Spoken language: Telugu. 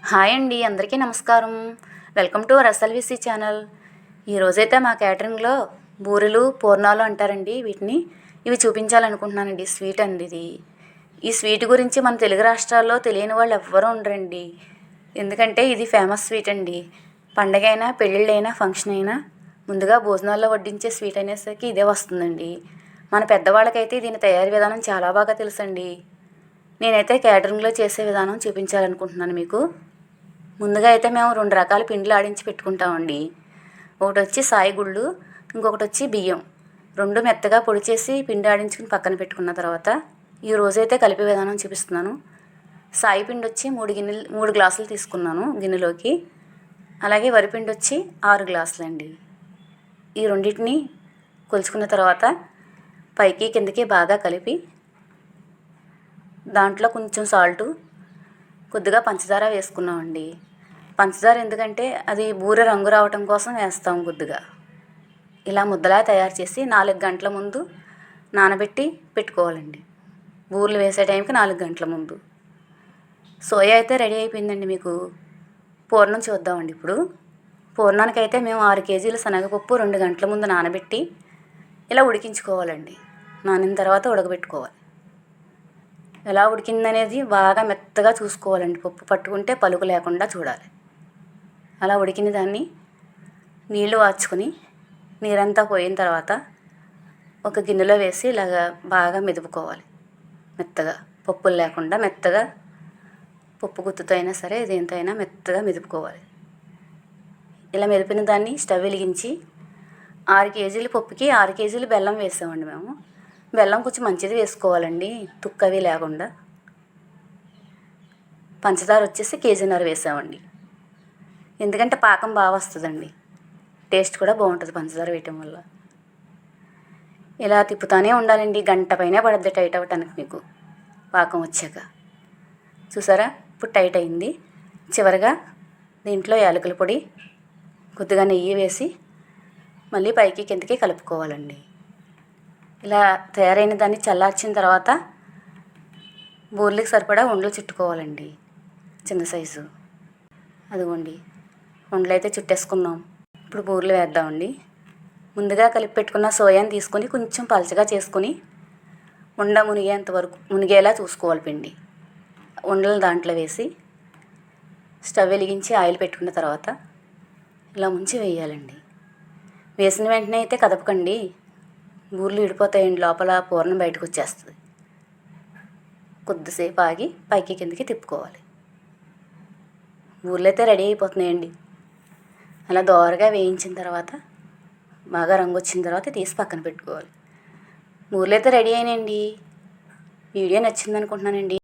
హాయ్ అండి, అందరికీ నమస్కారం. Welcome to our SLVC channel. ఈరోజైతే మా క్యాటరింగ్లో బూరెలు పూర్ణాలు అంటారండి వీటిని. ఇవి చూపించాలనుకుంటున్నానండి. స్వీట్ అండి ఇది. ఈ స్వీట్ గురించి మన తెలుగు రాష్ట్రాల్లో తెలియని వాళ్ళు ఎవ్వరూ ఉండరండి. ఎందుకంటే ఇది ఫేమస్ స్వీట్ అండి. పండగ అయినా, పెళ్ళిళ్ళైనా, ఫంక్షన్ అయినా ముందుగా భోజనాల్లో వడ్డించే స్వీట్ అనేసరికి ఇదే వస్తుందండి. మన పెద్దవాళ్ళకైతే దీని తయారీ విధానం చాలా బాగా తెలుసండి. నేనైతే క్యాటరింగ్లో చేసే విధానం చూపించాలనుకుంటున్నాను మీకు. ముందుగా అయితే మేము 2 రకాల పిండిలు ఆడించి పెట్టుకుంటామండి. ఒకటి వచ్చి సాయి గుళ్ళు, ఇంకొకటి వచ్చి బియ్యం. 2 మెత్తగా పొడి చేసి పిండి ఆడించుకుని పక్కన పెట్టుకున్న తర్వాత ఈ రోజైతే కలిపే విధానం చూపిస్తున్నాను. సాయి పిండి వచ్చి 3 గ్లాసులు తీసుకున్నాను గిన్నెలోకి. అలాగే వరిపిండి వచ్చి 6 గ్లాసులు అండి. ఈ రెండింటిని కొలుచుకున్న తర్వాత పైకి కిందకి బాగా కలిపి దాంట్లో కొంచెం సాల్టు, కొద్దిగా పంచదార వేసుకున్నామండి. పంచదార ఎందుకంటే అది బూరె రంగు రావటం కోసం వేస్తాం కొద్దిగా. ఇలా ముద్దలా తయారు చేసి 4 గంటల ముందు నానబెట్టి పెట్టుకోవాలండి. బూరెలు వేసే టైంకి 4 గంటల ముందు. సోయా అయితే రెడీ అయిపోయిందండి. మీకు పూర్ణం చూద్దామండి ఇప్పుడు. పూర్ణానికి అయితే మేము 6 కేజీల శనగపప్పు 2 గంటల ముందు నానబెట్టి ఇలా ఉడికించుకోవాలండి. నానిన తర్వాత ఉడకబెట్టుకోవాలి. ఎలా ఉడికిందనేది బాగా మెత్తగా చూసుకోవాలండి. పప్పు పట్టుకుంటే పలుకు లేకుండా చూడాలి. అలా ఉడికిన దాన్ని నీళ్లు వార్చుకొని నీరంతా పోయిన తర్వాత ఒక గిన్నెలో వేసి ఇలాగా బాగా మెదుపుకోవాలి. మెత్తగా పప్పులు లేకుండా మెత్తగా, పప్పు గుత్తుతో అయినా సరే దేంతో అయినా మెత్తగా మెదుపుకోవాలి. ఇలా మెదిపిన దాన్ని స్టవ్ వెలిగించి 6 కేజీల పప్పుకి 6 కేజీలు బెల్లం వేసామండి మేము. బెల్లం కొంచెం మంచిది వేసుకోవాలండి, తుక్కవి లేకుండా. పంచదార వచ్చేసి 1.5 కేజీ వేసామండి. ఎందుకంటే పాకం బాగా వస్తుందండి, టేస్ట్ కూడా బాగుంటుంది పంచదార వేయటం వల్ల. ఇలా తిప్పుతానే ఉండాలండి. గంట పైన పడుద్ది టైట్ అవ్వటానికి మీకు పాకం వచ్చాక. చూసారా, ఇప్పుడు టైట్ అయింది. చివరిగా దీంట్లో యాలకుల పొడి, కొద్దిగా నెయ్యి వేసి మళ్ళీ పైకి కిందకి కలుపుకోవాలండి. ఇలా తయారైన దాన్ని చల్లార్చిన తర్వాత బూరెలకు సరిపడా ఉండలు చుట్టుకోవాలండి. చిన్న సైజు అదిగోండి, ఉండలు అయితే చుట్టేసుకున్నాం. ఇప్పుడు బూరెలు వేద్దామండి. ముందుగా కలిపి పెట్టుకున్న సోయాని తీసుకొని కొంచెం పలచగా చేసుకొని మునిగేలా చూసుకోవాలి పిండి. ఉండలు దాంట్లో వేసి స్టవ్ వెలిగించి ఆయిల్ పెట్టుకున్న తర్వాత ఇలా ముంచి వేయాలండి. వేసిన వెంటనే అయితే కదపకండి, బూరెలు విడిపోతాయండి. లోపల పూర్ణం బయటకు వచ్చేస్తుంది. కొద్దిసేపు ఆగి పైకి కిందకి తిప్పుకోవాలి. బూరెలు అయితే రెడీ అయిపోతున్నాయండి. అలా దోరగా వేయించిన తర్వాత బాగా రంగు వచ్చిన తర్వాత తీసి పక్కన పెట్టుకోవాలి. బూరెలు అయితే రెడీ అయినాయండి. వీడియో నచ్చింది అనుకుంటున్నానండి.